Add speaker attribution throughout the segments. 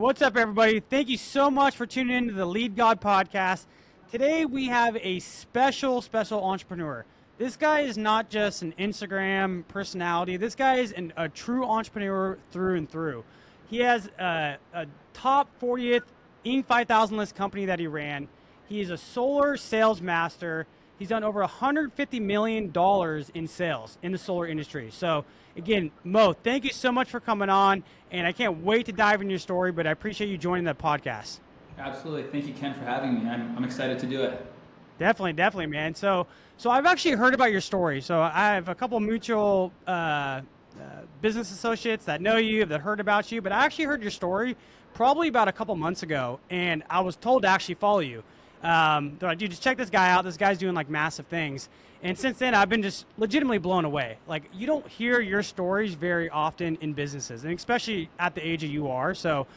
Speaker 1: What's up, everybody? Thank you so much for tuning in to the Lead God podcast. Today, we have a special entrepreneur. This guy is not just an Instagram personality. This guy is a true entrepreneur through and through. He has a top 40th Inc. 5000 list company that he ran. He is a solar sales master. He's done over $150 million in sales in the solar industry. So again, Mo, thank you so much for coming on, and I can't wait to dive into your story, but I appreciate you joining the podcast.
Speaker 2: Absolutely. Thank you, Ken, for having me. I'm excited to do it.
Speaker 1: Definitely, man. So I've actually heard about your story. So I have a couple mutual business associates that know you, that heard about you, but I actually heard your story probably about a couple months ago, and I was told to actually follow you. They're like, dude, just check this guy out. This guy's doing like massive things. And since then, I've been just legitimately blown away. Like, you don't hear your stories very often in businesses, and especially at the age that you are. So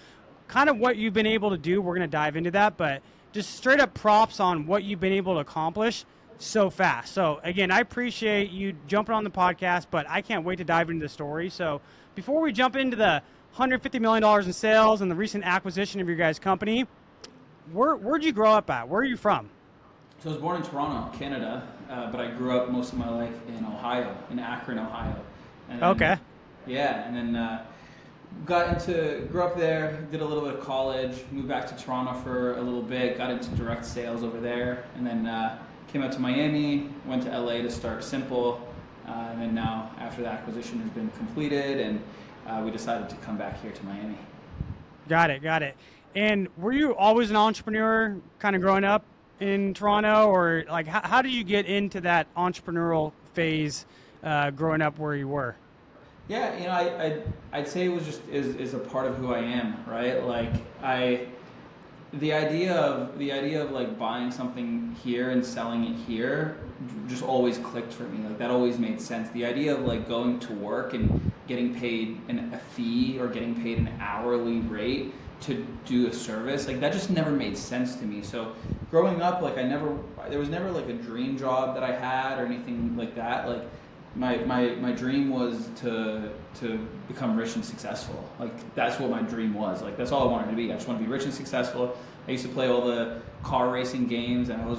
Speaker 1: kind of what you've been able to do, we're going to dive into that, but just straight up props on what you've been able to accomplish so fast. So again, I appreciate you jumping on the podcast, but I can't wait to dive into the story. So before we jump into the $150 million in sales and the recent acquisition of your guys' company, where'd you grow up at? Where are you from?
Speaker 2: So I was born in Toronto, Canada, but I grew up most of my life in Ohio, in Akron, Ohio. And then,
Speaker 1: okay.
Speaker 2: Yeah, and then grew up there, did a little bit of college, moved back to Toronto for a little bit, got into direct sales over there, and then came out to Miami, went to LA to start Simple, and then now after the acquisition has been completed, and we decided to come back here to Miami.
Speaker 1: Got it. And were you always an entrepreneur kind of growing up in Toronto, or like how did you get into that entrepreneurial phase growing up where you were?
Speaker 2: Yeah, I'd say it was just is a part of who I am, right? Like the idea of like buying something here and selling it here just always clicked for me. Like that always made sense. The idea of like going to work and getting paid a fee or getting paid an hourly rate to do a service, like that just never made sense to me. So growing up, like there was never like a dream job that I had or anything like that. Like my dream was to become rich and successful. Like that's what my dream was. Like that's all I wanted to be. I just want to be rich and successful. I used to play all the car racing games, and I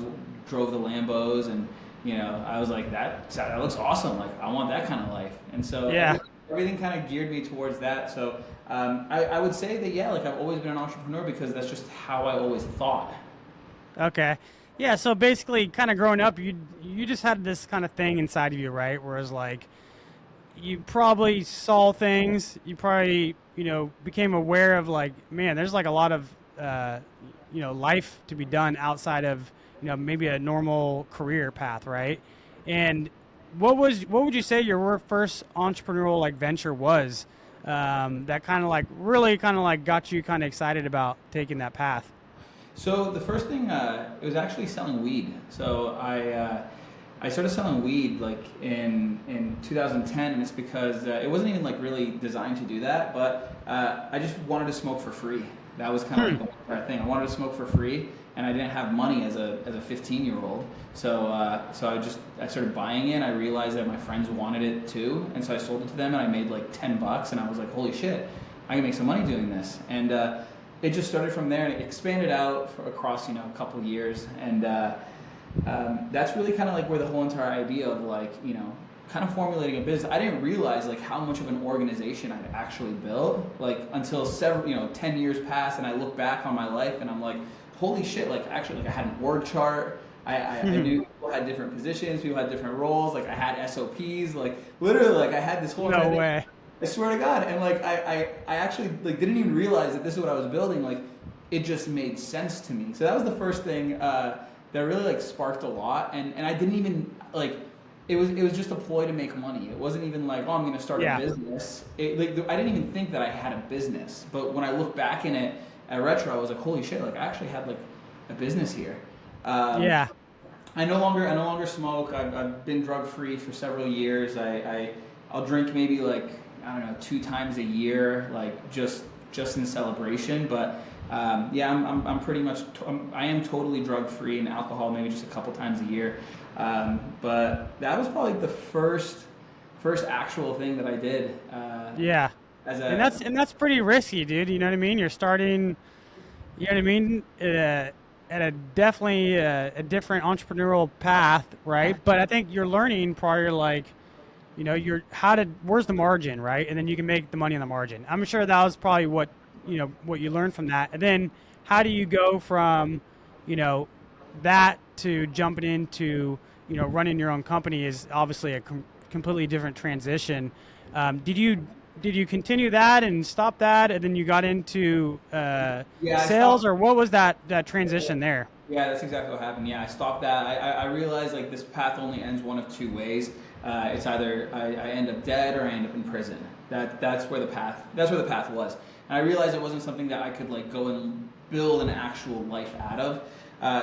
Speaker 2: drove the Lambos, and I was like, that looks awesome. Like I want that kind of life. And so
Speaker 1: yeah.
Speaker 2: Everything kind of geared me towards that. So I would say that, yeah, like I've always been an entrepreneur because that's just how I always thought.
Speaker 1: Okay. Yeah, so basically kind of growing up, you just had this kind of thing inside of you, right? Whereas like you probably saw things, you probably, became aware of like, man, there's like a lot of, life to be done outside of, maybe a normal career path, right? And what would you say your first entrepreneurial like venture was that kind of like really kind of like got you kind of excited about taking that path?
Speaker 2: So the first thing, it was actually selling weed. So I started selling weed like in 2010, and it's because it wasn't even like really designed to do that, but I just wanted to smoke for free. That was kind of like the thing. I wanted to smoke for free, and I didn't have money as a 15-year-old. So I started buying it. I realized that my friends wanted it too, and so I sold it to them, and I made like $10, and I was like, holy shit, I can make some money doing this. And it just started from there, and it expanded out across a couple of years, and that's really kind of like where the whole entire idea of like kind of formulating a business. I didn't realize like how much of an organization I'd actually built like until 10 years passed, and I look back on my life and I'm like, holy shit, like actually like I had an org chart. I knew people had different positions, people had different roles, like I had SOPs, like literally like I had this whole
Speaker 1: no way.
Speaker 2: I swear to God. And like I actually like didn't even realize that this is what I was building. Like it just made sense to me. So that was the first thing that really like sparked a lot. And I didn't even like it was just a ploy to make money. It wasn't even like, oh, I'm gonna start a business. I didn't even think that I had a business. But when I look back in it at retro, I was like, holy shit, like I actually had like a business here.
Speaker 1: Yeah.
Speaker 2: I no longer smoke. I've been drug free for several years. I'll drink maybe like, I don't know, 2 times a year, like just in celebration. But I'm pretty much I am totally drug free, and alcohol maybe just a couple times a year. But that was probably the first actual thing that I did.
Speaker 1: Yeah.
Speaker 2: as
Speaker 1: And that's pretty risky, dude. You know what I mean? You're starting. You know what I mean? At a definitely a different entrepreneurial path, right? But I think you're learning prior, like, where's the margin, right? And then you can make the money on the margin. I'm sure that was probably what you learned from that. And then how do you go from, you know, that to jumping into, running your own company is obviously a completely different transition. Did you continue that and stop that, and then you got into
Speaker 2: yeah, I
Speaker 1: sales,
Speaker 2: stopped.
Speaker 1: or what was that transition there?
Speaker 2: Yeah, that's exactly what happened. Yeah, I stopped that. I realized like this path only ends one of two ways. It's either I end up dead or I end up in prison. That's where the path was. And I realized it wasn't something that I could like go and build an actual life out of.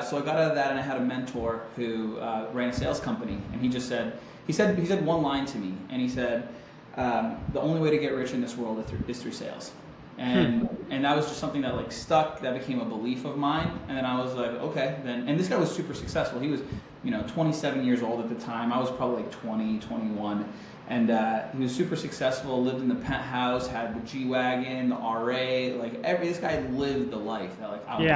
Speaker 2: So I got out of that, and I had a mentor who ran a sales company, and he said one line to me, and he said, the only way to get rich in this world is through sales. And that was just something that like stuck. That became a belief of mine. And then I was like, okay, then. And this guy was super successful. He was, 27 years old at the time. I was probably like 20, 21. And he was super successful. Lived in the penthouse, had the G-Wagon, the RA. Like this guy lived the life that like I wanted.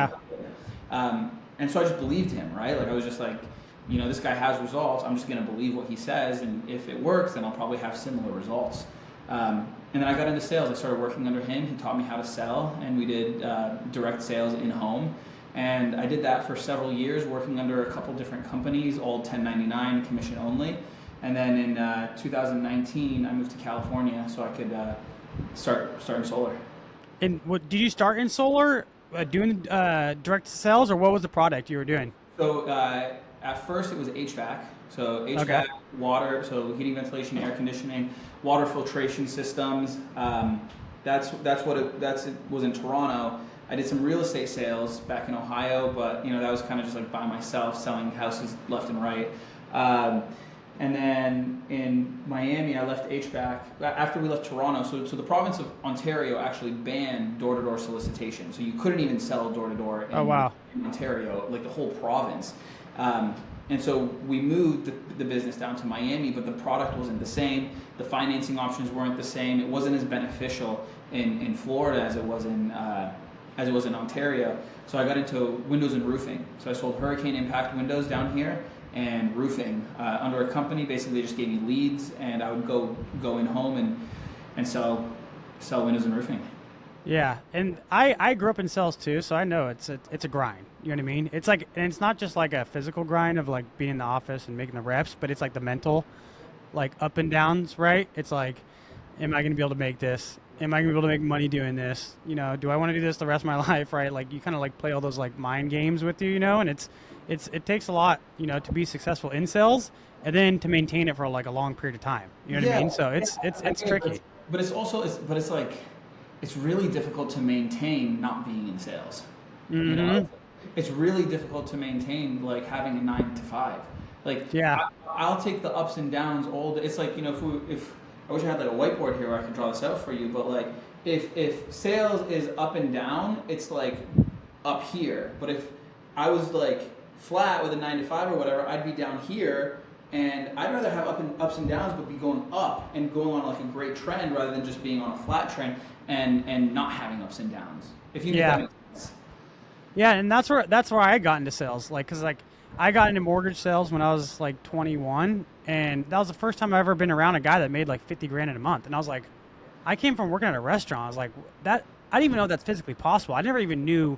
Speaker 1: Yeah.
Speaker 2: And so I just believed him, right? Like I was just like, this guy has results. I'm just gonna believe what he says, and if it works, then I'll probably have similar results. And then I got into sales. I started working under him. He taught me how to sell, and we did direct sales in home. And I did that for several years, working under a couple different companies, all 1099, commission only. And then in 2019, I moved to California so I could start in solar.
Speaker 1: And what did you start in solar, doing direct sales, or what was the product you were doing?
Speaker 2: So at first it was HVAC. So HVAC,
Speaker 1: Okay.
Speaker 2: water, so heating, ventilation, air conditioning, water filtration systems. That's what it was in Toronto. I did some real estate sales back in Ohio, but that was kind of just like by myself, selling houses left and right. And then in Miami, I left HVAC after we left Toronto. So the province of Ontario actually banned door-to-door solicitation. So you couldn't even sell door-to-door
Speaker 1: Oh, wow.
Speaker 2: in Ontario, like the whole province. And so we moved the business down to Miami, but the product wasn't the same. The financing options weren't the same. It wasn't as beneficial in Florida as it was in Ontario. So I got into windows and roofing. So I sold hurricane impact windows down here and roofing under a company. Basically, they just gave me leads, and I would go in home and sell windows and roofing.
Speaker 1: Yeah, and I grew up in sales too, so I know it's a grind. You know what I mean? It's like, and it's not just like a physical grind of like being in the office and making the reps, but it's like the mental, like up and downs, right? It's like, am I going to be able to make this? Am I going to be able to make money doing this? Do I want to do this the rest of my life, right? Like you kind of like play all those like mind games with you, and it takes a lot, to be successful in sales and then to maintain it for like a long period of time. You know what I mean? So it's tricky.
Speaker 2: But it's like it's really difficult to maintain not being in sales.
Speaker 1: Mm-hmm.
Speaker 2: It's really difficult to maintain like having a 9 to 5. Like
Speaker 1: Yeah.
Speaker 2: I'll take the ups and downs all day. It's like if I wish I had like a whiteboard here where I could draw this out for you, but like if sales is up and down, it's like up here. But if I was like flat with a 9 to 5 or whatever, I'd be down here. And I'd rather have ups and downs, but be going up and going on like a great trend rather than just being on a flat trend and not having ups and downs. If you get that makes sense.
Speaker 1: Yeah, and that's where I got into sales. Like, cause like I got into mortgage sales when I was like 21, and that was the first time I ever been around a guy that made like 50 grand in a month. And I was like, I came from working at a restaurant. I was like, that I didn't even know that's physically possible. I never even knew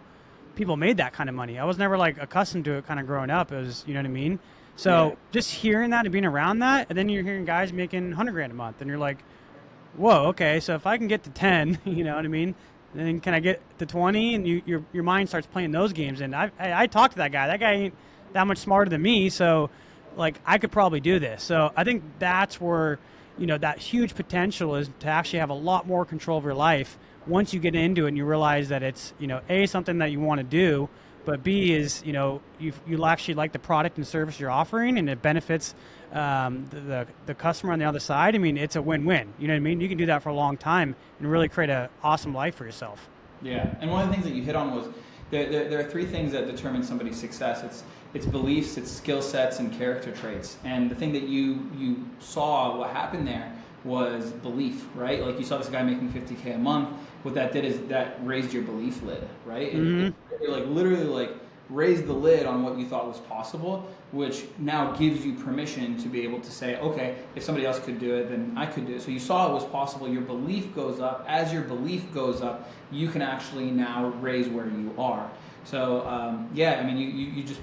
Speaker 1: people made that kind of money. I was never like accustomed to it kind of growing up. It was, you know what I mean? So just hearing that and being around that, and then you're hearing guys making 100 grand a month, and you're like, whoa, okay, so if I can get to 10, you know what I mean? Then can I get to 20? And your mind starts playing those games. And I talked to that guy. That guy ain't that much smarter than me, so like I could probably do this. So I think that's where, that huge potential is to actually have a lot more control of your life once you get into it and you realize that it's, A, something that you want to do, but B is, you actually like the product and service you're offering, and it benefits the customer on the other side. I mean, it's a win-win. You know what I mean? You can do that for a long time and really create an awesome life for yourself.
Speaker 2: Yeah, and one of the things that you hit on was there are 3 things that determine somebody's success. It's beliefs, it's skill sets, and character traits. And the thing that you saw what happened there was belief, right? Like you saw this guy making 50K a month. What that did is that raised your belief lid, right? It like literally like raised the lid on what you thought was possible, which now gives you permission to be able to say, okay, if somebody else could do it, then I could do it. So you saw it was possible. Your belief goes up. As your belief goes up, you can actually now raise where you are. So yeah, I mean,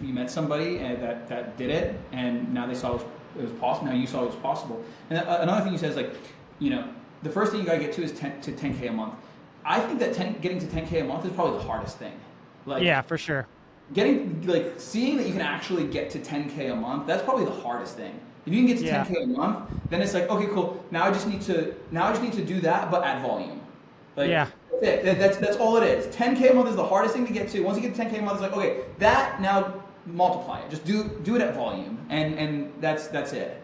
Speaker 2: you met somebody that did it, and now they saw it was possible. Now you saw it was possible. And another thing you said is like, you know, the first thing you gotta get to is 10K a month. I think that getting to 10K a month is probably the hardest thing. Like,
Speaker 1: yeah, for sure.
Speaker 2: Seeing that you can actually get to 10K a month, that's probably the hardest thing. If you can get to 10K a month, then it's like, okay, cool. Now I just need to do that, but at volume. Like,
Speaker 1: yeah.
Speaker 2: That's all it is. 10K a month is the hardest thing to get to. Once you get to 10K a month, it's like, okay, that now multiply it. Just do it at volume, and that's it.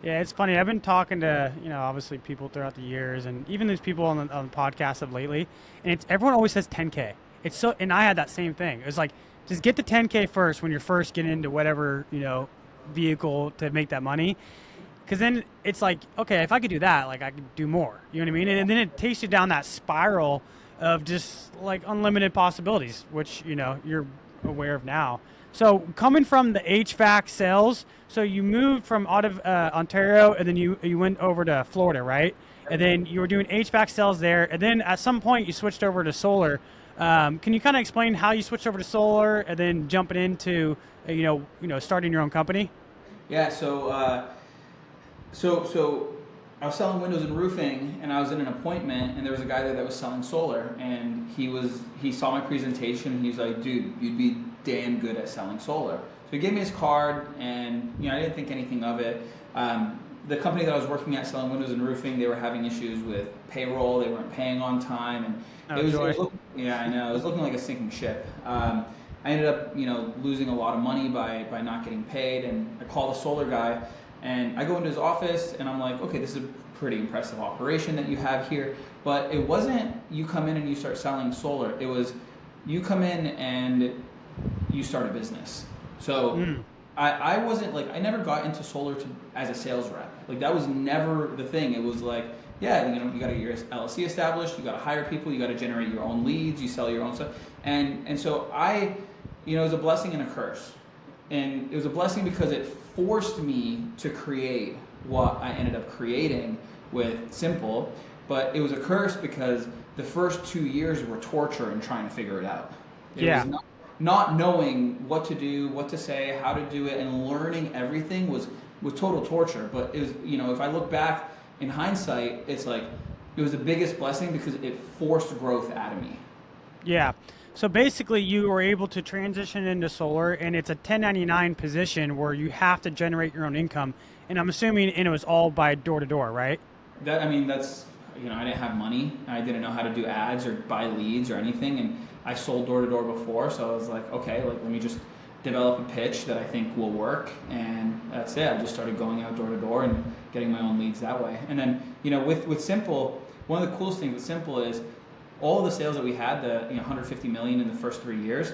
Speaker 1: Yeah, it's funny. I've been talking to, you know, obviously people throughout the years, and even these people on the podcast of lately, and it's everyone always says 10K. It's so, and I had that same thing. It was like, just get to 10K first when you're first getting into whatever, you know, vehicle to make that money. Because then it's like, okay, if I could do that, like I could do more. You know what I mean? And then it takes you down that spiral of just like unlimited possibilities, which, you know, you're aware of now. So coming from the HVAC sales, so you moved from out of Ontario, and then you went over to Florida, right? And then you were doing HVAC sales there, and then at some point you switched over to solar. Can you kind of explain how you switched over to solar and then jumping into you know starting your own company?
Speaker 2: Yeah. So I was selling windows and roofing, and I was in an appointment, and there was a guy there that was selling solar, and he saw my presentation. He's like, dude, you'd be damn good at selling solar. So he gave me his card, and you know, I didn't think anything of it. The company that I was working at selling windows and roofing, they were having issues with payroll. They weren't paying on time, and it was yeah, I know, it was looking like a sinking ship. I ended up, you know, losing a lot of money by not getting paid, and I called the solar guy, and I go into his office, and I'm like, okay, this is a pretty impressive operation that you have here, but it wasn't you come in and you start selling solar. It was you come in and you start a business. So I wasn't like, I never got into solar as a sales rep. Like that was never the thing. It was like, yeah, you know, you got to get your LLC established, you got to hire people, you got to generate your own leads, you sell your own stuff. And so you know, it was a blessing and a curse. And it was a blessing because it forced me to create what I ended up creating with Simple, but it was a curse because the first 2 years were torture and trying to figure it out. It was not knowing what to do, what to say, how to do it, and learning everything was total torture. But it was, you know, if I look back in hindsight, it's like it was the biggest blessing because it forced growth out of me.
Speaker 1: Yeah. So basically you were able to transition into solar, and it's a 1099 position where you have to generate your own income. And I'm assuming, and it was all by door to door, right?
Speaker 2: That's, you know, I didn't have money. I didn't know how to do ads or buy leads or anything. And I sold door to door before. So I was like, okay, like let me just develop a pitch that I think will work. And that's it. I just started going out door to door and getting my own leads that way. And then, you know, with Simple, one of the coolest things with Simple is all of the sales that we had, the 150 million in the first 3 years,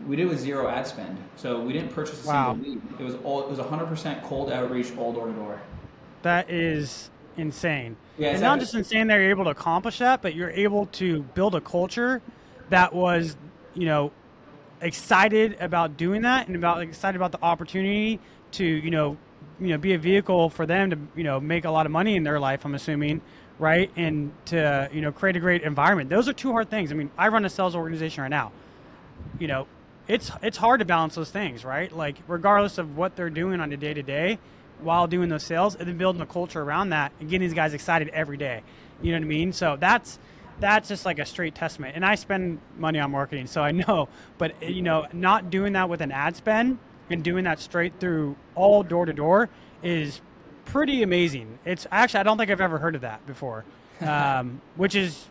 Speaker 2: we did with zero ad spend. So we didn't purchase a single lead. It was 100% cold outreach, all door to door.
Speaker 1: That is insane.
Speaker 2: Yeah,
Speaker 1: and not just insane that you're able to accomplish that, but you're able to build a culture that was, you know, excited about doing that, and excited about the opportunity to, you know, be a vehicle for them to, you know, make a lot of money in their life, I'm assuming, right? And to, you know, create a great environment. Those are two hard things. I mean, I run a sales organization right now. You know, it's hard to balance those things, right? Like regardless of what they're doing on a day-to-day while doing those sales, and then building a culture around that and getting these guys excited every day. You know what I mean? So that's just like a straight testament. And I spend money on marketing, so I know, but you know, not doing that with an ad spend and doing that straight through all door to door is pretty amazing. It's actually, I don't think I've ever heard of that before, which is,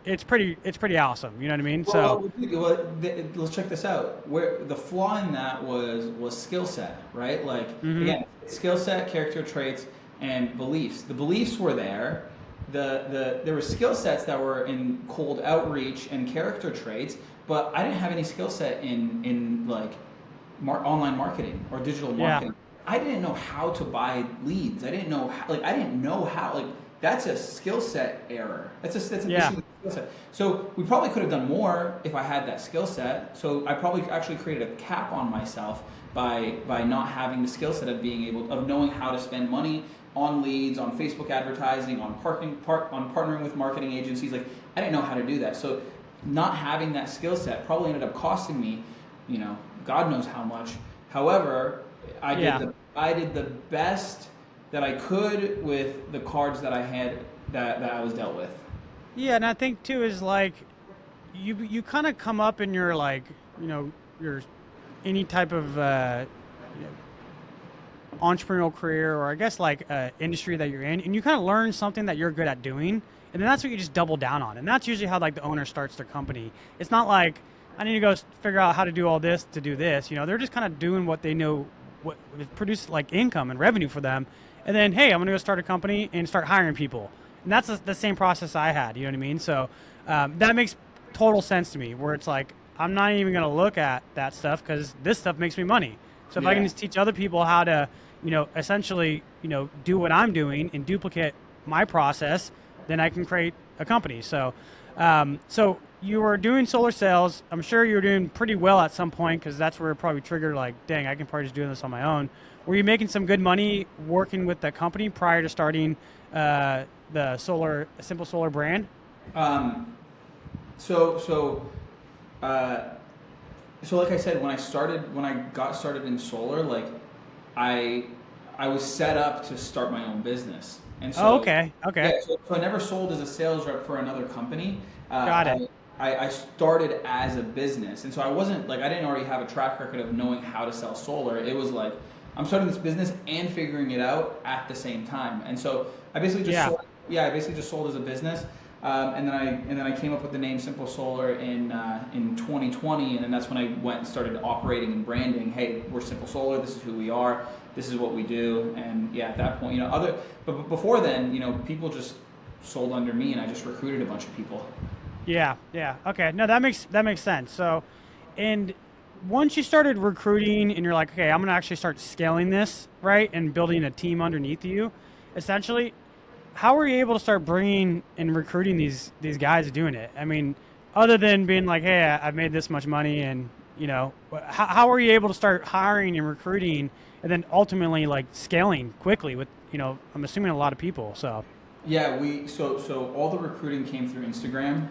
Speaker 1: it's pretty awesome. You know what I mean?
Speaker 2: Let's check this out. Where the flaw in that was skill set, right? Like again, skill set, character traits, and beliefs. The beliefs were there. There were skill sets that were in cold outreach and character traits, but I didn't have any skill set in like online marketing or digital marketing. I didn't know how to buy leads. I didn't know how, like that's a skill set error. That's an issue with skill set. So we probably could have done more if I had that skill set. So I probably actually created a cap on myself by not having the skill set of knowing how to spend money on leads, on Facebook advertising, on partnering with marketing agencies. Like I didn't know how to do that. So not having that skill set probably ended up costing me, God knows how much. However, I did the best that I could with the cards that I had that I was dealt with.
Speaker 1: Yeah, and I think too is like you kind of come up in your your any type of entrepreneurial career, or I guess like industry that you're in, and you kind of learn something that you're good at doing, and then that's what you just double down on, and that's usually how like the owner starts their company. It's not like I need to go figure out how to do all this to do this. They're just kind of doing what they know, what produce like income and revenue for them, and then hey, I'm gonna go start a company and start hiring people, and that's the same process I had. You know what I mean? So that makes total sense to me. Where it's like I'm not even gonna look at that stuff because this stuff makes me money. So if I can just teach other people how to essentially, do what I'm doing and duplicate my process, then I can create a company. So, so you were doing solar sales. I'm sure you were doing pretty well at some point because that's where it probably triggered like, dang, I can probably just do this on my own. Were you making some good money working with the company prior to starting the Simple Solar brand?
Speaker 2: So like I said, when I got started in solar, like I was set up to start my own business. And so,
Speaker 1: okay.
Speaker 2: Yeah, so I never sold as a sales rep for another company.
Speaker 1: Got it.
Speaker 2: I started as a business. And so I wasn't like, I didn't already have a track record of knowing how to sell solar. It was like, I'm starting this business and figuring it out at the same time. And so I basically just sold as a business. And then I came up with the name Simple Solar in 2020, and then that's when I went and started operating and branding. Hey, we're Simple Solar. This is who we are. This is what we do. And yeah, at that point, but before then, people just sold under me, and I just recruited a bunch of people.
Speaker 1: Yeah. Okay. No, that makes sense. So, and once you started recruiting, and you're like, okay, I'm gonna actually start scaling this, right, and building a team underneath you, essentially. How were you able to start bringing and recruiting these guys doing it? I mean, other than being like, hey, I've made this much money, and how were you able to start hiring and recruiting, and then ultimately like scaling quickly with I'm assuming a lot of people. So
Speaker 2: yeah, so all the recruiting came through Instagram.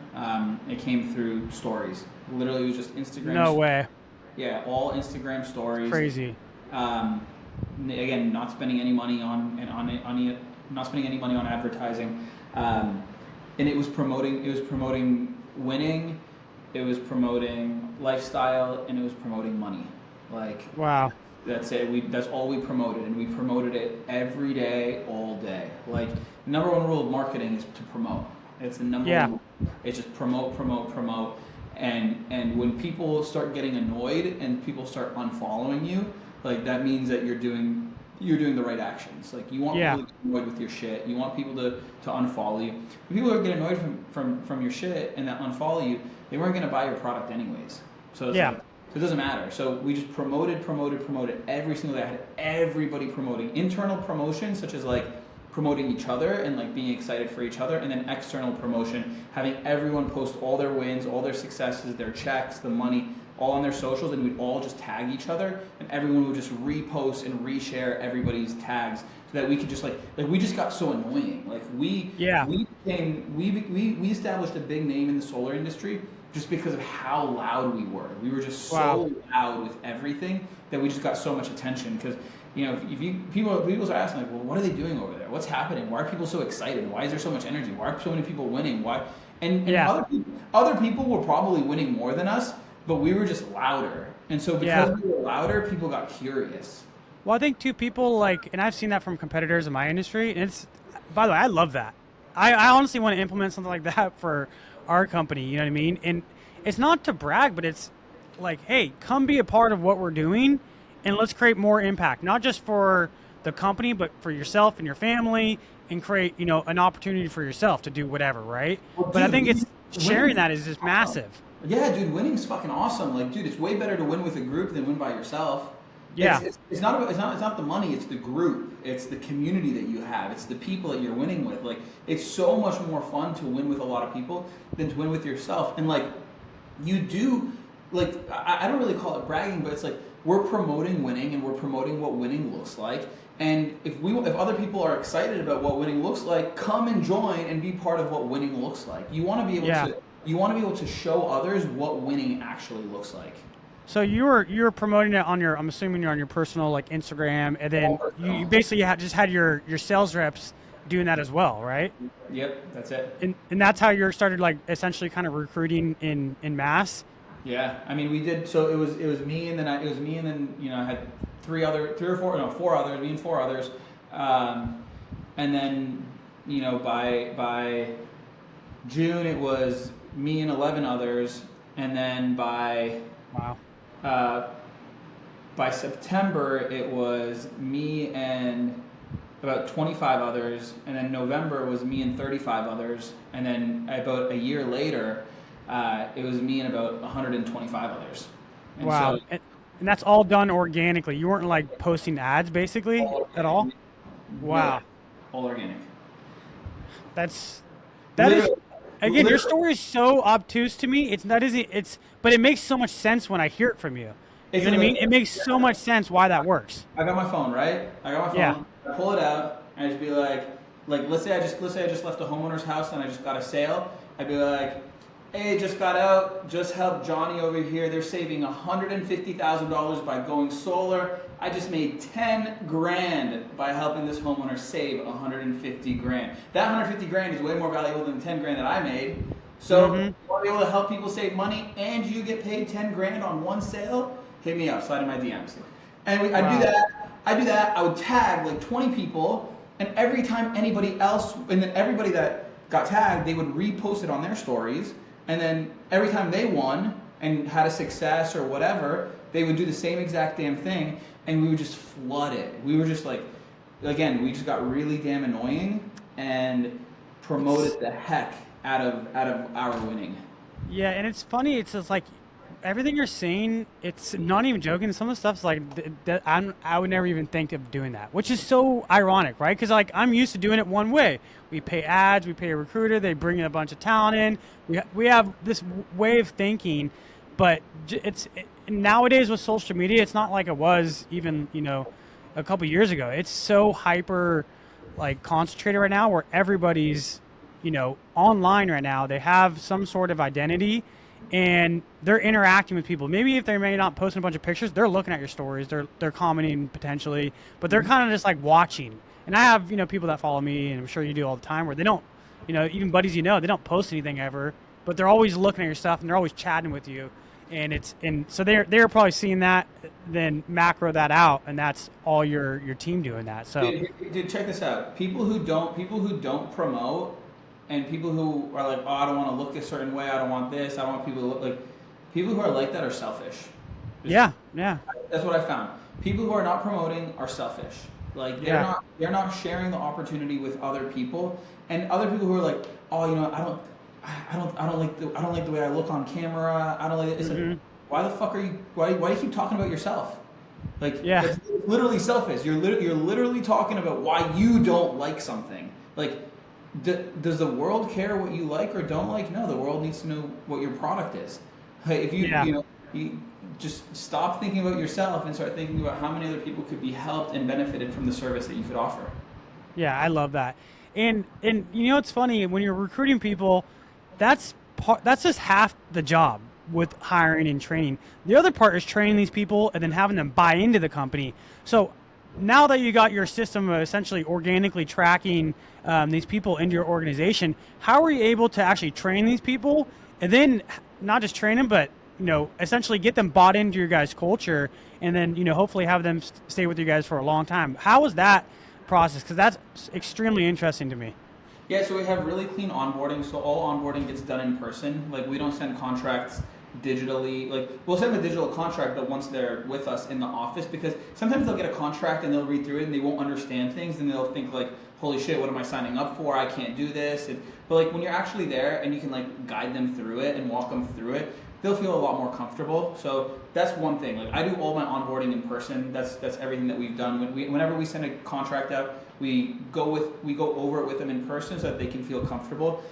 Speaker 2: It came through stories. Literally, it was just Instagram.
Speaker 1: No way.
Speaker 2: Yeah, all Instagram stories.
Speaker 1: Crazy.
Speaker 2: Again, not spending any money not spending any money on advertising, and it was promoting winning, it was promoting lifestyle, and it was promoting money. Like,
Speaker 1: wow,
Speaker 2: that's it. That's all we promoted, and we promoted it every day, all day. Like, the number one rule of marketing is to promote. It's the number one rule. It's just promote, and when people start getting annoyed and people start unfollowing you, like that means that you're doing the right actions. Like, you want people to get annoyed with your shit. You want people to unfollow you. When people are getting annoyed from your shit and that unfollow you, they weren't going to buy your product anyways. So it's so it doesn't matter. So we just promoted every single day. I had everybody promoting. Internal promotion, such as like promoting each other and like being excited for each other, and then external promotion, having everyone post all their wins, all their successes, their checks, the money, all on their socials, and we'd all just tag each other, and everyone would just repost and reshare everybody's tags, so that we could just like we just got so annoying. Like we established a big name in the solar industry just because of how loud we were. We were just so loud with everything that we just got so much attention. Because people are asking like, well, what are they doing over there? What's happening? Why are people so excited? Why is there so much energy? Why are so many people winning? Why? And other people were probably winning more than us, but we were just louder. And so because we were louder, people got curious.
Speaker 1: Well, I think people like, and I've seen that from competitors in my industry, and it's, by the way, I love that. I honestly want to implement something like that for our company, you know what I mean? And it's not to brag, but it's like, hey, come be a part of what we're doing, and let's create more impact, not just for the company, but for yourself and your family, and create, an opportunity for yourself to do whatever, right?
Speaker 2: Well,
Speaker 1: but I think it's sharing that is just massive.
Speaker 2: Yeah, dude, winning's fucking awesome. Like, dude, it's way better to win with a group than win by yourself.
Speaker 1: Yeah.
Speaker 2: It's not the money. It's the group. It's the community that you have. It's the people that you're winning with. Like, it's so much more fun to win with a lot of people than to win with yourself. And like, you do, like, I don't really call it bragging, but it's like we're promoting winning and we're promoting what winning looks like. And if other people are excited about what winning looks like, come and join and be part of what winning looks like. You want to be able to show others what winning actually looks like.
Speaker 1: So you were promoting it on your, I'm assuming you're on your personal like Instagram, and then you basically just had your sales reps doing that as well, right?
Speaker 2: Yep, that's it.
Speaker 1: And that's how you started like essentially kind of recruiting in mass.
Speaker 2: Yeah, I mean we did. So it was me, and then I had four others, me and four others, and then by June it was me and 11 others, and then by September, it was me and about 25 others, and then November was me and 35 others, and then about a year later, it was me and about 125 others. And
Speaker 1: wow.
Speaker 2: So,
Speaker 1: and that's all done organically. You weren't like posting ads basically at all? Wow.
Speaker 2: All organic.
Speaker 1: That is again, your story is so obtuse to me. But it makes so much sense when I hear it from you. You know what I mean? It makes so much sense why that works.
Speaker 2: I got my phone, right?
Speaker 1: Yeah.
Speaker 2: I pull it out, and I just be like let's say I just left a homeowner's house and I just got a sale. I'd be like, hey, just got out, just helped Johnny over here. They're saving $150,000 by going solar. I just made 10 grand by helping this homeowner save 150 grand. That 150 grand is way more valuable than 10 grand that I made. So you want to be able to help people save money and you get paid 10 grand on one sale? Hit me up, slide in my DMs. And I do that. I would tag like 20 people, and every time anybody else, and then everybody that got tagged, they would repost it on their stories. And then every time they won and had a success or whatever, they would do the same exact damn thing, and we would just flood it. We were just like, again, we just got really damn annoying and promoted the heck out of our winning.
Speaker 1: Yeah, and it's funny. It's just like everything you're saying. It's not even joking. Some of the stuff's like I would never even think of doing that, which is so ironic, right? Because like I'm used to doing it one way. We pay ads, we pay a recruiter, they bring in a bunch of talent in. We have this way of thinking, but nowadays with social media, it's not like it was even a couple years ago. It's so hyper like concentrated right now, where everybody's online right now. They have some sort of identity, and they're interacting with people. Maybe if they may not post a bunch of pictures, they're looking at your stories, they're commenting potentially, but they're kind of just like watching. And I have people that follow me, and I'm sure you do all the time, where they don't, even buddies they don't post anything ever, but they're always looking at your stuff and they're always chatting with you. And so they're probably seeing that, then macro that out, and that's all your team doing that. So
Speaker 2: dude, check this out. People who don't promote, and people who are like, oh, I don't want to look a certain way, I don't want this, I don't want people to look like, people who are like that are selfish.
Speaker 1: Yeah.
Speaker 2: That's what I found. People who are not promoting are selfish. Like they're not sharing the opportunity with other people, and other people who are like, oh, I don't like the way I look on camera. I don't like it. It's like, why the fuck are you? Why do you keep talking about yourself? Like, it's literally selfish. You're literally talking about why you don't like something. Like, does the world care what you like or don't like? No, the world needs to know what your product is. Like, if you just stop thinking about yourself and start thinking about how many other people could be helped and benefited from the service that you could offer.
Speaker 1: Yeah, I love that. And it's funny when you're recruiting people, that's just half the job with hiring and training. The other part is training these people and then having them buy into the company. So now that you got your system of essentially organically tracking these people into your organization, how are you able to actually train these people and then not just train them, but essentially get them bought into your guys' culture, and then hopefully have them stay with you guys for a long time? How was that process? Because that's extremely interesting to me.
Speaker 2: Yeah, so we have really clean onboarding. So all onboarding gets done in person. Like, we don't send contracts digitally. Like, we'll send them a digital contract, but once they're with us in the office, because sometimes they'll get a contract and they'll read through it and they won't understand things, and they'll think like, holy shit, what am I signing up for? I can't do this. But like, when you're actually there and you can like guide them through it and walk them through it, they'll feel a lot more comfortable. So that's one thing. Like I do all my onboarding in person. That's everything that we've done. Whenever we send a contract out, we go over it with them in person so that they can feel comfortable.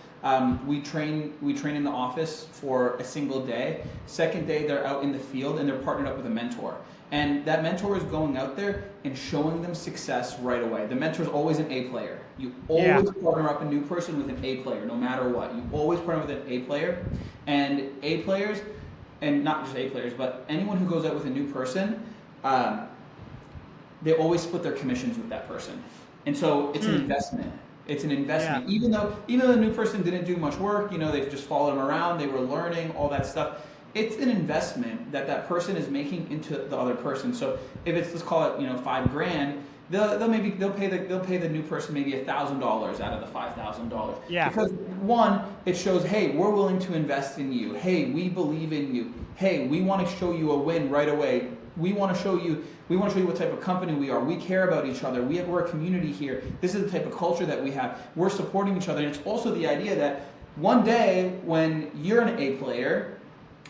Speaker 2: We train in the office for a single day. Second day, they're out in the field and they're partnered up with a mentor. And that mentor is going out there and showing them success right away. The mentor is always an A player. You always partner up a new person with an A player, no matter what. You always partner with an A player. And A players, and not just A players, but anyone who goes out with a new person, they always split their commissions with that person. And so it's an investment. It's an investment. Yeah. Even though the new person didn't do much work, they've just followed them around, they were learning, all that stuff. It's an investment that person is making into the other person. So if it's, let's call it, $5,000, they'll pay the new person maybe $1,000 out of the $5,000. Yeah. Because one, it shows, hey, we're willing to invest in you. Hey, we believe in you. Hey, we want to show you a win right away. We want to show you what type of company we are. We care about each other. We're a community here. This is the type of culture that we have. We're supporting each other. And it's also the idea that one day when you're an A player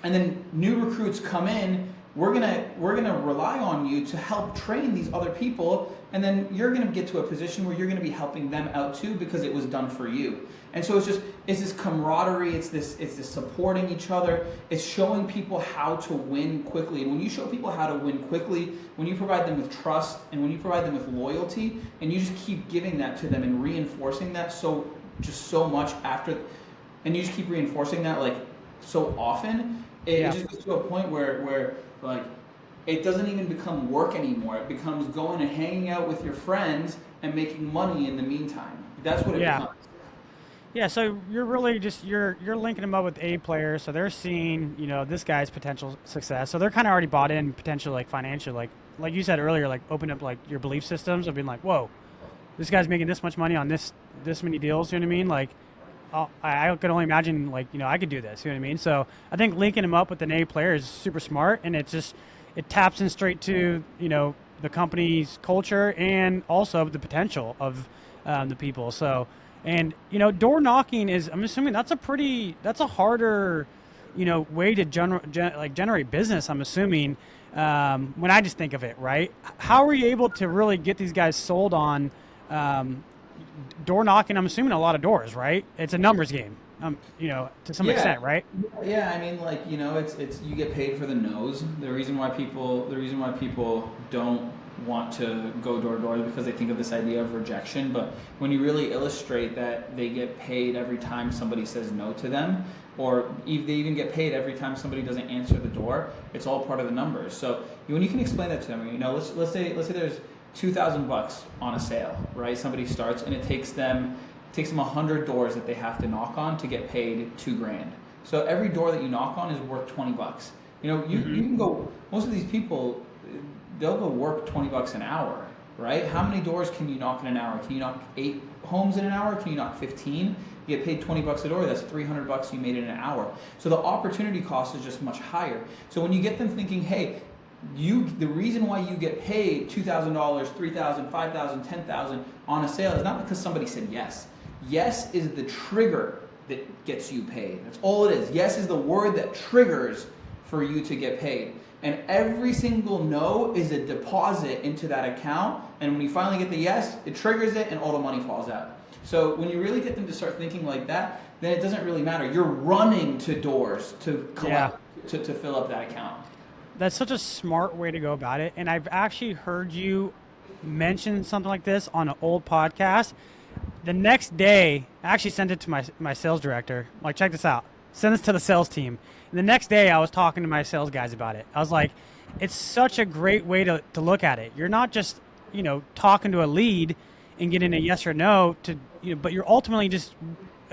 Speaker 2: and then new recruits come in, we're gonna rely on you to help train these other people, and then you're gonna get to a position where you're gonna be helping them out too because it was done for you. And so it's this camaraderie, it's this supporting each other, it's showing people how to win quickly. And when you show people how to win quickly, when you provide them with trust and when you provide them with loyalty, and you just keep giving that to them and reinforcing that so much after, and you just keep reinforcing that like so often, it just gets to a point where like it doesn't even become work anymore. It becomes going and hanging out with your friends and making money in the meantime. That's what it becomes.
Speaker 1: Yeah, so you're really just you're linking them up with A players, so they're seeing this guy's potential success. So they're kind of already bought in potential like financial, like you said earlier, like open up like your belief systems of being like, whoa, this guy's making this much money on this many deals. You know what I mean? Like, I could only imagine like I could do this. You know what I mean? So I think linking him up with an A player is super smart, and it taps in straight to the company's culture and also the potential of the people. So. And door knocking is, I'm assuming that's a harder, way to generate business. I'm assuming when I just think of it, right? How are you able to really get these guys sold on door knocking? I'm assuming a lot of doors, right? It's a numbers game, to some extent, right?
Speaker 2: Yeah, I mean, like it's you get paid for the no's. The reason why people don't want to go door to door because they think of this idea of rejection, but when you really illustrate that they get paid every time somebody says no to them, or if they even get paid every time somebody doesn't answer the door, it's all part of the numbers. So when you can explain that to them, let's say there's $2,000 on a sale, right? Somebody starts and it takes them 100 doors that they have to knock on to get paid $2,000. So every door that you knock on is worth $20. You can go. Most of these people, they'll go work $20 an hour, right? How many doors can you knock in an hour? Can you knock 8 homes in an hour? Can you knock 15? You get paid $20 a door. That's $300 you made in an hour. So the opportunity cost is just much higher. So when you get them thinking, hey, the reason why you get paid $2,000, $3,000, $5,000, $10,000 on a sale is not because somebody said yes. Yes is the trigger that gets you paid. That's all it is. Yes is the word that triggers for you to get paid. And every single no is a deposit into that account. And when you finally get the yes, it triggers it and all the money falls out. So when you really get them to start thinking like that, then it doesn't really matter. You're running to doors to collect, to fill up that account.
Speaker 1: That's such a smart way to go about it. And I've actually heard you mention something like this on an old podcast. The next day, I actually sent it to my sales director. Like, check this out. Send this to the sales team. And the next day, I was talking to my sales guys about it. I was like, it's such a great way to look at it. You're not just, talking to a lead and getting a yes or no, but you're ultimately just,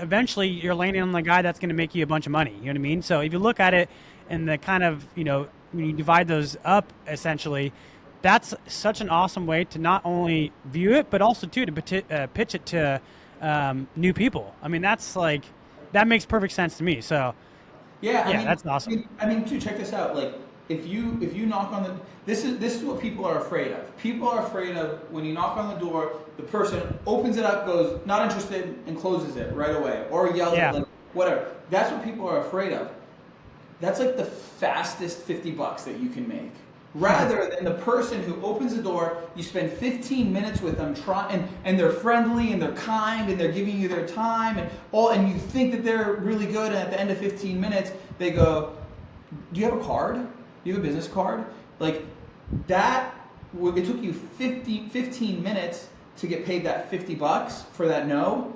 Speaker 1: eventually, you're landing on the guy that's going to make you a bunch of money. You know what I mean? So if you look at it in the kind of, when you divide those up, essentially, that's such an awesome way to not only view it, but also, too, to pitch it to new people. I mean, that makes perfect sense to me. So, yeah, that's awesome.
Speaker 2: I mean, dude, check this out. Like, if you knock on this is what people are afraid of. People are afraid of when you knock on the door, the person opens it up, goes not interested, and closes it right away, or yells at them, whatever. That's what people are afraid of. that's like the fastest 50 bucks that you can make. Rather than the person who opens the door, you spend 15 minutes with them, and they're friendly and they're kind and they're giving you their time and you think that they're really good, and at the end of 15 minutes they go, "Do you have a card? Do you have a business card?" Like that, it took you 15 minutes to get paid that 50 bucks for that no,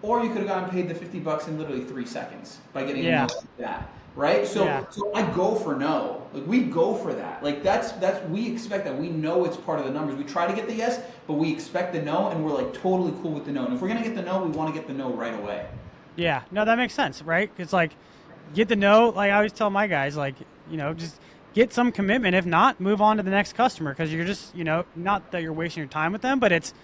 Speaker 2: or you could have gotten paid the 50 bucks in literally 3 seconds by getting a no like that. Right? So I go for no. Like we go for that. Like that's we expect that. We know it's part of the numbers. We try to get the yes, but we expect the no, and we're like totally cool with the no. And if we're gonna get the no, we want to get the no right away. Yeah.
Speaker 1: No, that makes sense, right? It's like get the no. Like I always tell my guys, like, just get some commitment. If not, move on to the next customer, because you're just, not that you're wasting your time with them, but it's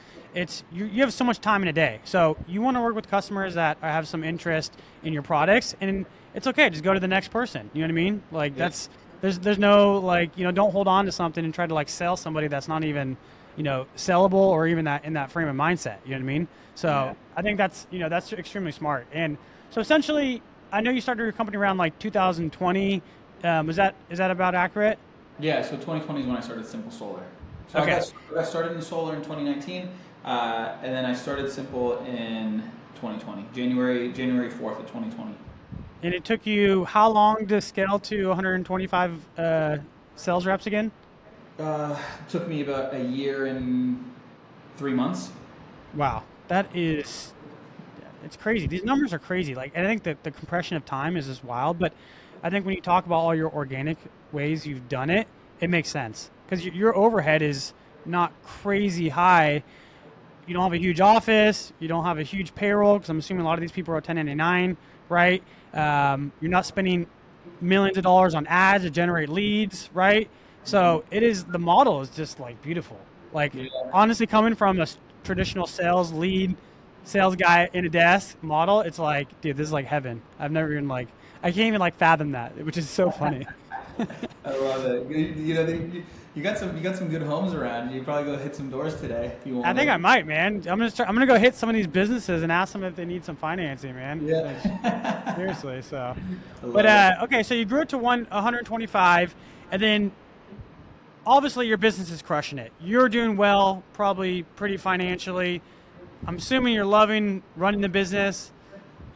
Speaker 1: you have so much time in a day. So you want to work with customers that have some interest in your products, and it's okay. Just go to the next person. You know what I mean? Like there's no like, don't hold on to something and try to like sell somebody that's not even, sellable, or even that in that frame of mindset. You know what I mean? So I think that's, that's extremely smart. And so essentially, I know you started your company around like 2020. Is that about accurate?
Speaker 2: Yeah. So 2020 is when I started Simple Solar. So
Speaker 1: okay.
Speaker 2: I started in solar in 2019, and then I started Simple in 2020, January 4th of 2020.
Speaker 1: And it took you how long to scale to 125 sales reps again?
Speaker 2: It took me about a year and 3 months.
Speaker 1: Wow, it's crazy. These numbers are crazy. Like, and I think that the compression of time is just wild. But I think when you talk about all your organic ways you've done it, it makes sense, because your overhead is not crazy high. You don't have a huge office. You don't have a huge payroll, because I'm assuming a lot of these people are 1099, right? You're not spending millions of dollars on ads to generate leads, right? So the model is just like beautiful. Like honestly, coming from a traditional sales guy in a desk model, it's like, dude, this is like heaven. I've never even I can't even fathom that, which is so funny.
Speaker 2: I love it. You got some good homes around. You probably go hit some doors today if you want.
Speaker 1: I think I might, man. I'm gonna go hit some of these businesses and ask them if they need some financing, man.
Speaker 2: Yeah.
Speaker 1: Seriously. So, but okay, so you grew it to 125, and then obviously your business is crushing it. You're doing well, probably pretty financially. I'm assuming you're loving running the business.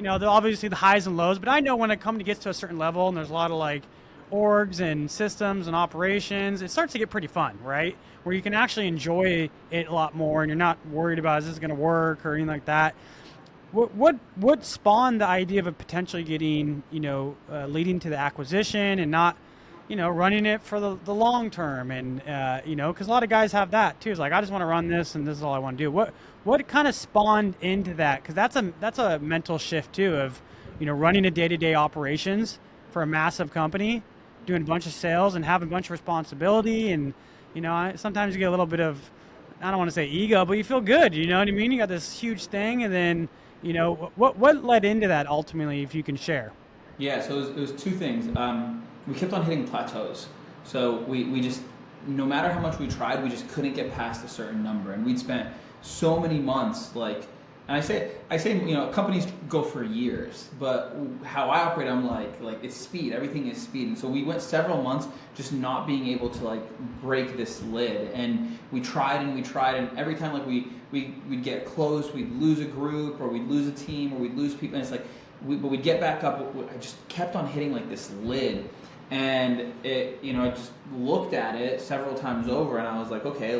Speaker 1: Obviously the highs and lows, but I know when a company gets to a certain level and there's a lot of orgs and systems and operations, it starts to get pretty fun, right? Where you can actually enjoy it a lot more, and you're not worried about, is this going to work or anything like that. What spawned the idea of potentially getting, leading to the acquisition and not, running it for the long term? And, because a lot of guys have that too. It's like, I just want to run this and this is all I want to do. What kind of spawned into that? Because that's a mental shift too of, running a day-to-day operations for a massive company, doing a bunch of sales and having a bunch of responsibility. And, sometimes you get a little bit of, I don't want to say ego, but you feel good. You know what I mean? You got this huge thing, and then, what led into that ultimately, if you can share?
Speaker 2: Yeah, so it was two things. We kept on hitting plateaus. So we just, no matter how much we tried, we just couldn't get past a certain number. And we'd spent so many months, and I say, companies go for years, but how I operate, I'm like it's speed. Everything is speed. And so we went several months just not being able to break this lid. And we tried, and every time we'd get close, we'd lose a group, or we'd lose a team, or we'd lose people. And it's but we'd get back up. I just kept on hitting this lid. And it, I just looked at it several times over, and I was like, okay,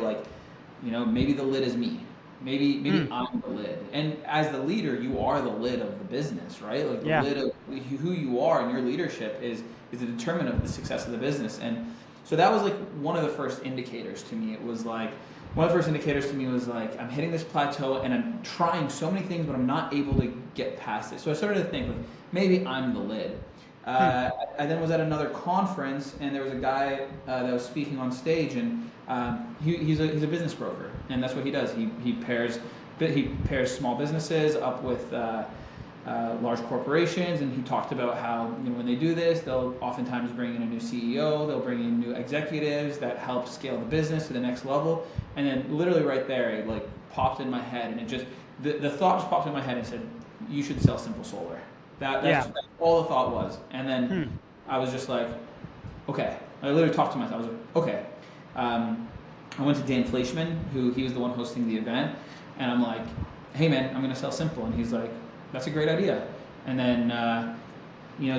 Speaker 2: maybe the lid is me. Maybe I'm the lid. And as the leader, you are the lid of the business, right? The lid of who you are, and your leadership is a determinant of the success of the business. And so that was one of the first indicators to me. It was one of the first indicators to me was I'm hitting this plateau, and I'm trying so many things, but I'm not able to get past it. So I started to think maybe I'm the lid. I then was at another conference, and there was a guy that was speaking on stage, and he's a business broker, and that's what he does. He pairs small businesses up with large corporations, and he talked about how when they do this, they'll oftentimes bring in a new CEO, they'll bring in new executives that help scale the business to the next level. And then literally right there, it popped in my head, and it just the thought just popped in my head and said, you should sell Simple Solar. That's all the thought was. And then I was just like, okay. I literally talked to myself. I was like, okay. I went to Dan Fleischman, he was the one hosting the event, and I'm like, hey man, I'm gonna sell simple, and he's like, that's a great idea. And then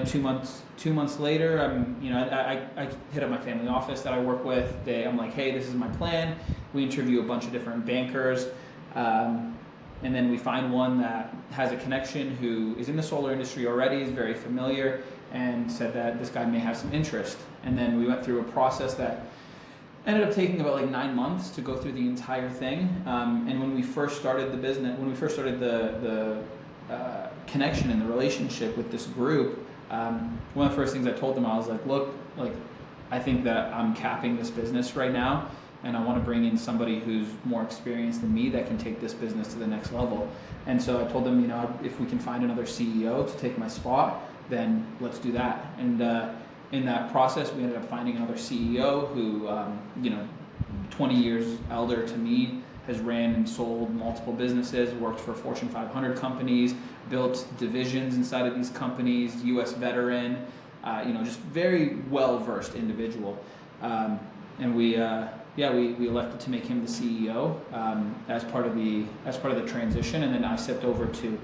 Speaker 2: 2 months later, I hit up my family office that I work with. I'm like, hey, this is my plan. We interview a bunch of different bankers, and then we find one that has a connection who is in the solar industry already, is very familiar, and said that this guy may have some interest. And then we went through a process that ended up taking about like 9 months to go through the entire thing. And when we first started the business, when we first started the connection and the relationship with this group, one of the first things I told them, I was like, look, like, I think that I'm capping this business right now, and I want to bring in somebody who's more experienced than me that can take this business to the next level. And so I told them, if we can find another CEO to take my spot, then let's do that. And in that process, we ended up finding another CEO who, 20 years elder to me, has ran and sold multiple businesses, worked for Fortune 500 companies, built divisions inside of these companies, U.S. veteran, just very well-versed individual. And we elected to make him the CEO as part of the transition, and then I stepped over to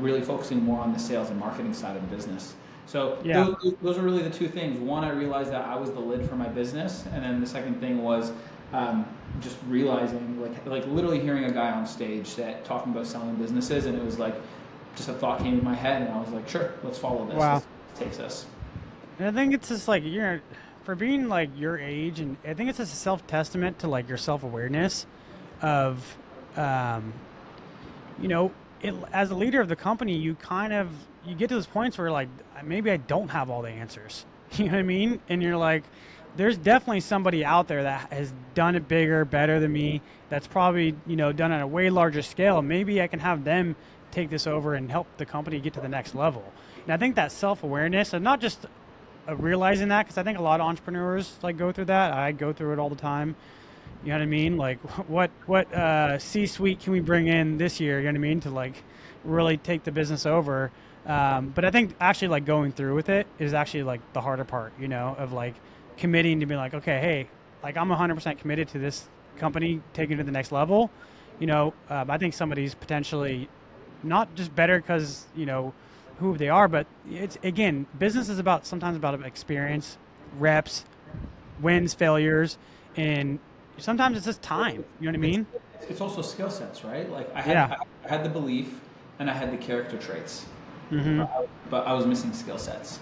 Speaker 2: really focusing more on the sales and marketing side of the business. So those are really the two things. One, I realized that I was the lid for my business, and then the second thing was just realizing, like literally hearing a guy on stage that talking about selling businesses, and it was like just a thought came in my head, and I was like, sure, let's follow this.
Speaker 1: Wow.
Speaker 2: This takes us.
Speaker 1: And I think it's just like for being like your age, and I think it's just a self-testament to like your self-awareness of, as a leader of the company, you get to those points where like, maybe I don't have all the answers, you know what I mean? And you're like, there's definitely somebody out there that has done it bigger, better than me, that's probably, done at a way larger scale. Maybe I can have them take this over and help the company get to the next level. And I think that self-awareness, and not just realizing that, because I think a lot of entrepreneurs like go through that. I go through it all the time. You know what I mean? Like what C-suite can we bring in this year? You know what I mean? To like really take the business over. But I think actually like going through with it is actually like the harder part, of like committing to be like, okay, hey, like I'm 100% committed to this company, taking it to the next level. I think somebody's potentially not just better because, who they are, but it's, again, business is sometimes about experience, reps, wins, failures, and sometimes it's just time. You know what I mean?
Speaker 2: It's also skill sets, right? Like I had the belief and I had the character traits, but I was missing skill sets,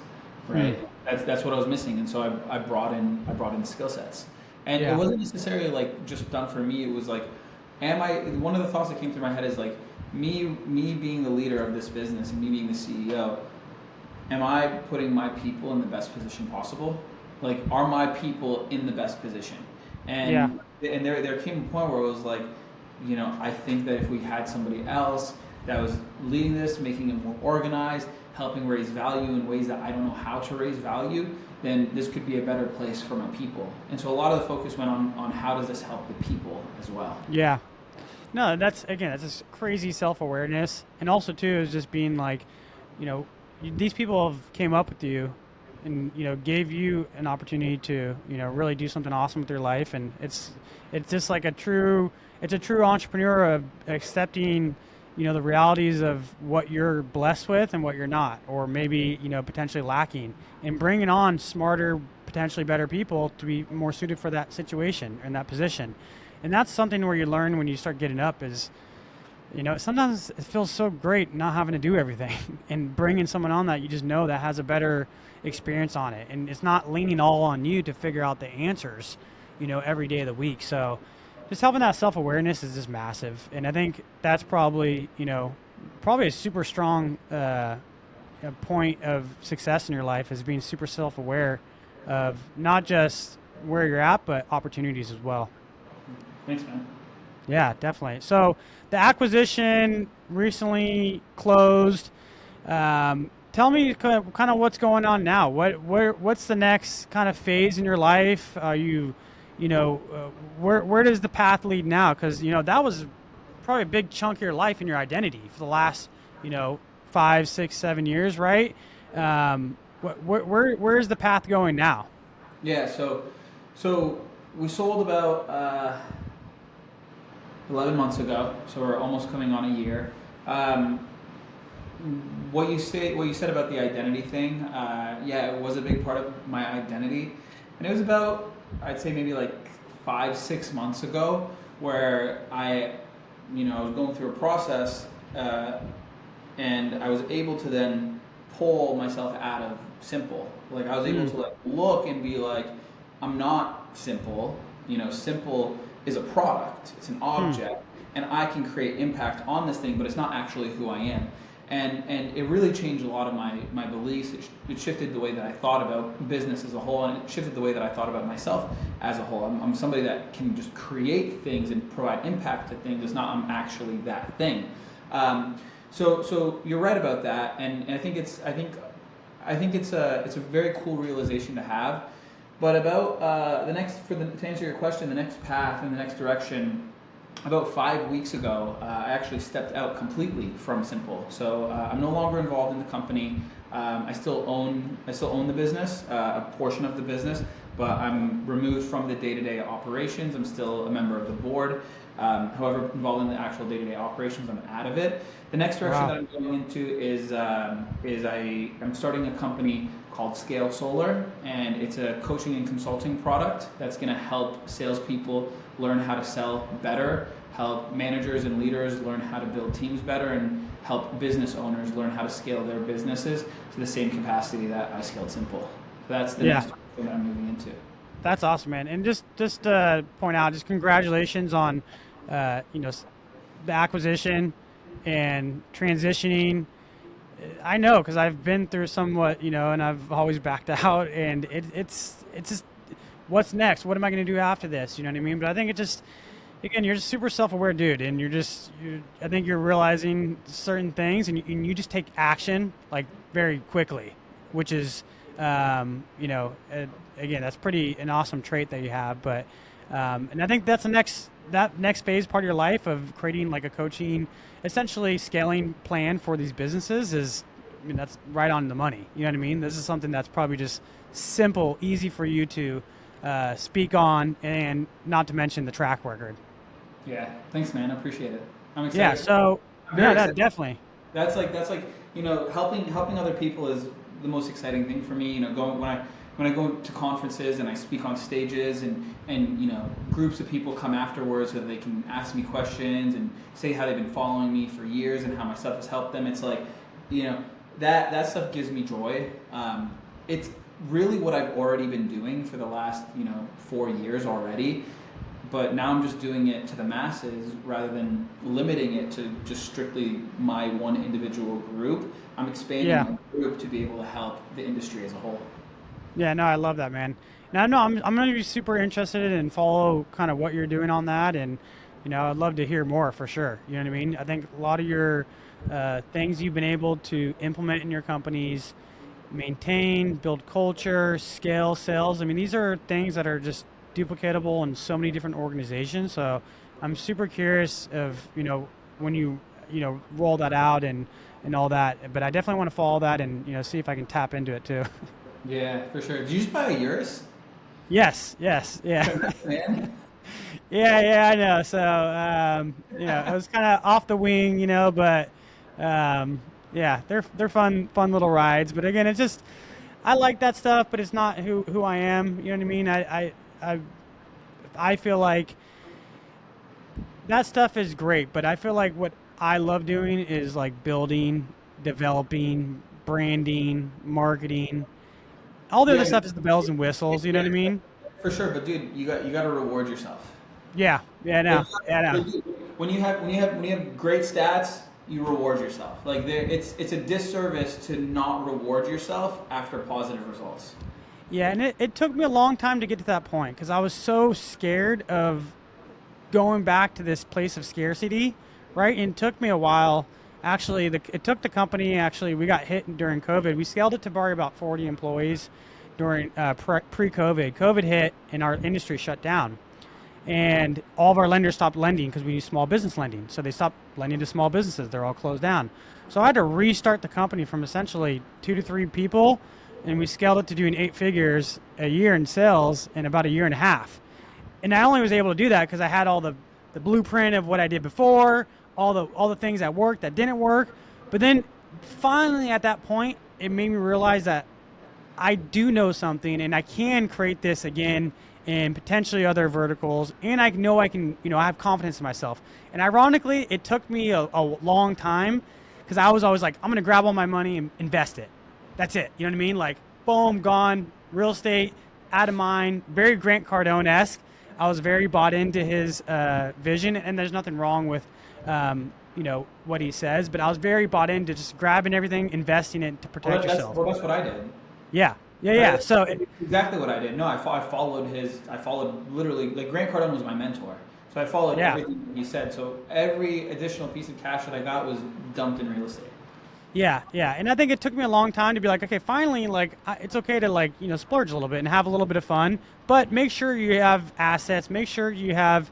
Speaker 2: right? That's what I was missing, and so I brought in skill sets, and it wasn't necessarily like just done for me. It was like, one of the thoughts that came through my head is like, me being the leader of this business and me being the CEO, am I putting my people in the best position possible? Like, are my people in the best position? And there came a point where it was like, I think that if we had somebody else that was leading this, making it more organized, helping raise value in ways that I don't know how to raise value, then this could be a better place for my people. And so a lot of the focus went on how does this help the people as well.
Speaker 1: Yeah. No, that's just crazy self-awareness. And also too is just being like, these people have came up with you and, gave you an opportunity to, really do something awesome with your life. And it's just like it's a true entrepreneur of accepting, the realities of what you're blessed with and what you're not, or maybe, potentially lacking, and bringing on smarter, potentially better people to be more suited for that situation and that position. And that's something where you learn when you start getting up is, sometimes it feels so great not having to do everything and bringing someone on that you just know that has a better experience on it. And it's not leaning all on you to figure out the answers, every day of the week. So just having that self-awareness is just massive. And I think that's probably, a super strong point of success in your life is being super self-aware of not just where you're at, but opportunities as well.
Speaker 2: Thanks, man.
Speaker 1: Yeah, definitely. So the acquisition recently closed. Tell me kind of what's going on now. What's the next kind of phase in your life? Are you, where does the path lead now? Because, that was probably a big chunk of your life and your identity for the last, 5, 6, 7 years, right? Where's the path going now?
Speaker 2: Yeah, so we sold about 11 months ago, so we're almost coming on a year. Um, what you said about the identity thing, yeah, it was a big part of my identity, and it was about, I'd say maybe like 5 6 months ago, where I was going through a process, and I was able to then pull myself out of simple. Like I was able to like look and be like, I'm not simple. Simple is a product. It's an object, and I can create impact on this thing, but it's not actually who I am. And it really changed a lot of my beliefs. It shifted the way that I thought about business as a whole, and it shifted the way that I thought about myself as a whole. I'm somebody that can just create things and provide impact to things. It's not I'm actually that thing. So you're right about that, and I think it's a very cool realization to have. But about to answer your question, the next path and the next direction. About 5 weeks ago, I actually stepped out completely from Simple. So I'm no longer involved in the company. I still own the business, a portion of the business, but I'm removed from the day-to-day operations. I'm still a member of the board. However, involved in the actual day-to-day operations, I'm out of it. The next direction that I'm going into is I'm starting a company called Scale Solar, and it's a coaching and consulting product that's going to help salespeople learn how to sell better, help managers and leaders learn how to build teams better, and help business owners learn how to scale their businesses to the same capacity that I scaled Simple. So that's the next thing that I'm moving into.
Speaker 1: That's awesome, man. And just point out, just congratulations on the acquisition and transitioning. I know, because I've been through somewhat, and I've always backed out, and it's just, what's next? What am I going to do after this? You know what I mean? But I think again, you're just super self-aware dude, and I think you're realizing certain things, and you just take action like very quickly, which is, again, that's an awesome trait that you have. But, and I think that's that next phase part of your life of creating like a coaching, essentially scaling plan for these businesses that's right on the money. You know what I mean? This is something that's probably just simple, easy for you to speak on, and not to mention the track record.
Speaker 2: Yeah, thanks, man. I appreciate it. I'm excited.
Speaker 1: Yeah, so
Speaker 2: excited.
Speaker 1: Definitely.
Speaker 2: That's like helping other people is the most exciting thing for me. When I go to conferences and I speak on stages, and groups of people come afterwards so that they can ask me questions and say how they've been following me for years and how my stuff has helped them. It's like, that stuff gives me joy. It's really what I've already been doing for the last 4 years already, but now I'm just doing it to the masses rather than limiting it to just strictly my one individual group. I'm expanding the group to be able to help the industry as a whole.
Speaker 1: Yeah, no, I love that, man. Now, no, I'm going to be super interested and follow kind of what you're doing on that, and I'd love to hear more for sure. You know what I mean? I think a lot of your things you've been able to implement in your companies, maintain, build culture, scale sales. I mean, these are things that are just duplicatable in so many different organizations. So I'm super curious of when you roll that out and all that. But I definitely want to follow that and see if I can tap into it too.
Speaker 2: Yeah, for sure. Did you just buy a Urus?
Speaker 1: Yes, yeah.
Speaker 2: Man.
Speaker 1: Yeah, I know. So, it was kind of off the wing, but, yeah, they're fun little rides. But again, it's just, I like that stuff, but it's not who I am. You know what I mean? I feel like that stuff is great, but I feel like what I love doing is like building, developing, branding, marketing. All the other stuff is the bells and whistles. You know what I mean?
Speaker 2: For sure, but dude, you got to reward yourself.
Speaker 1: Yeah, I know.
Speaker 2: When you have great stats, you reward yourself. Like it's a disservice to not reward yourself after positive results.
Speaker 1: Yeah, and it took me a long time to get to that point because I was so scared of going back to this place of scarcity, right? And it took me a while. Actually, it took the company, we got hit during COVID. We scaled it to probably about 40 employees during pre-COVID. COVID hit and our industry shut down. And all of our lenders stopped lending because we use small business lending. So they stopped lending to small businesses. They're all closed down. So I had to restart the company from essentially 2 to 3 people and we scaled it to doing 8 figures a year in sales in about a year and a half. And I only was able to do that because I had all the blueprint of what I did before, all the things that worked, that didn't work. But then finally at that point, it made me realize that I do know something and I can create this again in potentially other verticals. And I know I can, I have confidence in myself. And ironically, it took me a long time because I was always like, I'm going to grab all my money and invest it. That's it. You know what I mean? Like, boom, gone, real estate, out of mind, very Grant Cardone-esque. I was very bought into his vision, and there's nothing wrong with, what he says, but I was very bought into just grabbing everything, investing it to protect yourself.
Speaker 2: Well, that's what I did.
Speaker 1: Yeah. So
Speaker 2: exactly what I did. No, I followed literally, like Grant Cardone was my mentor. So I followed everything he said. So every additional piece of cash that I got was dumped in real estate.
Speaker 1: Yeah. And I think it took me a long time to be like, okay, finally, like, it's okay to splurge a little bit and have a little bit of fun, but make sure you have assets, make sure you have,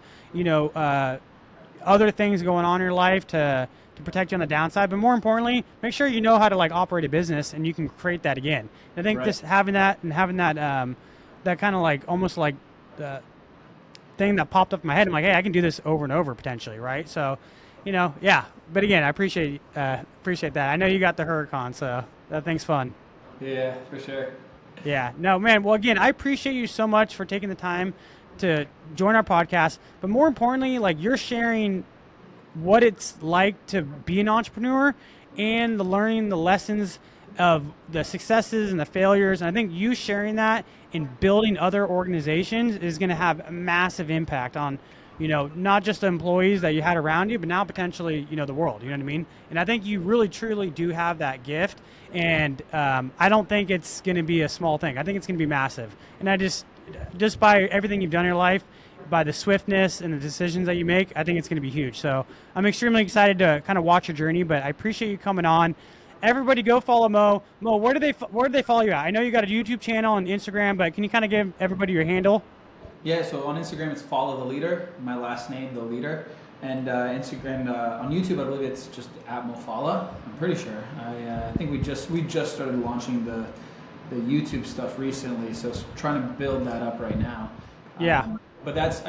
Speaker 1: other things going on in your life to protect you on the downside. But more importantly, make sure you know how to operate a business and you can create that again. And I think just having that that kind of almost like the thing that popped up in my head, I'm like, hey, I can do this over and over potentially, right? So, but again, I appreciate that. I know you got the Huracan, so that thing's fun.
Speaker 2: Yeah, for sure.
Speaker 1: Yeah, no, man. Well, again, I appreciate you so much for taking the time to join our podcast. But more importantly, you're sharing what it's like to be an entrepreneur and learning the lessons of the successes and the failures. And I think you sharing that and building other organizations is going to have a massive impact on not just the employees that you had around you, but now potentially, the world, you know what I mean? And I think you really, truly do have that gift. And I don't think it's going to be a small thing. I think it's going to be massive. And I just by everything you've done in your life, by the swiftness and the decisions that you make, I think it's going to be huge. So I'm extremely excited to kind of watch your journey, but I appreciate you coming on. Everybody go follow Moe. Moe, where do they follow you at? I know you got a YouTube channel and Instagram, but can you kind of give everybody your handle?
Speaker 2: Yeah, so on Instagram it's Follow the Leader, my last name, The Leader, and Instagram on YouTube I believe it's just at Moe Falah. I'm pretty sure. I think we just started launching the YouTube stuff recently, so trying to build that up right now.
Speaker 1: Yeah.
Speaker 2: But that's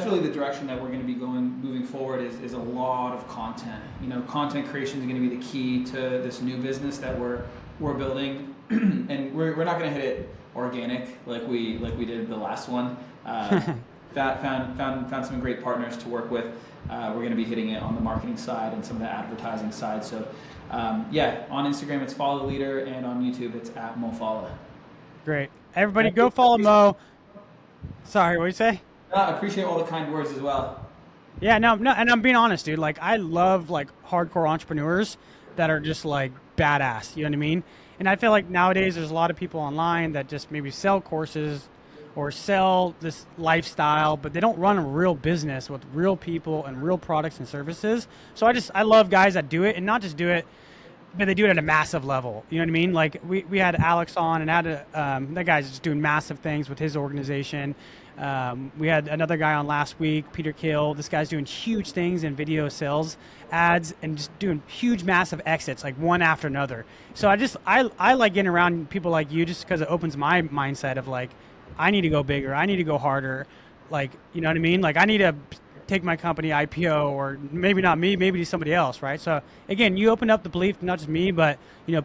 Speaker 2: really the direction that we're going to be moving forward is a lot of content. Content creation is going to be the key to this new business that we're building, and we're not going to hit it organic like we did the last one. Found some great partners to work with. We're going to be hitting it on the marketing side and some of the advertising side. So on Instagram it's Follow the Leader, and on YouTube it's at Moe Falah.
Speaker 1: Great. Everybody go follow Moe. Sorry, what did you say?
Speaker 2: I appreciate all the kind words as well.
Speaker 1: Yeah, no, and I'm being honest, dude. I love hardcore entrepreneurs that are just badass. You know what I mean? And I feel like nowadays there's a lot of people online that just maybe sell courses or sell this lifestyle, but they don't run a real business with real people and real products and services. So I love guys that do it, and not just do it, but they do it at a massive level. You know what I mean? We had Alex on, and that guy's just doing massive things with his organization. We had another guy on last week, Peter Kill. This guy's doing huge things in video sales ads and just doing huge, massive exits, one after another. So I like getting around people like you just because it opens my mindset of I need to go bigger. I need to go harder. You know what I mean? I need to take my company IPO, or maybe not me, maybe somebody else, right? So again, you opened up the belief, not just me, but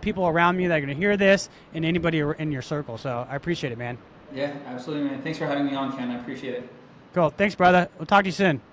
Speaker 1: people around me that are going to hear this, and anybody in your circle. So I appreciate it, man.
Speaker 2: Yeah, absolutely, man. Thanks for having me on, Ken. I appreciate it.
Speaker 1: Cool. Thanks, brother. We'll talk to you soon.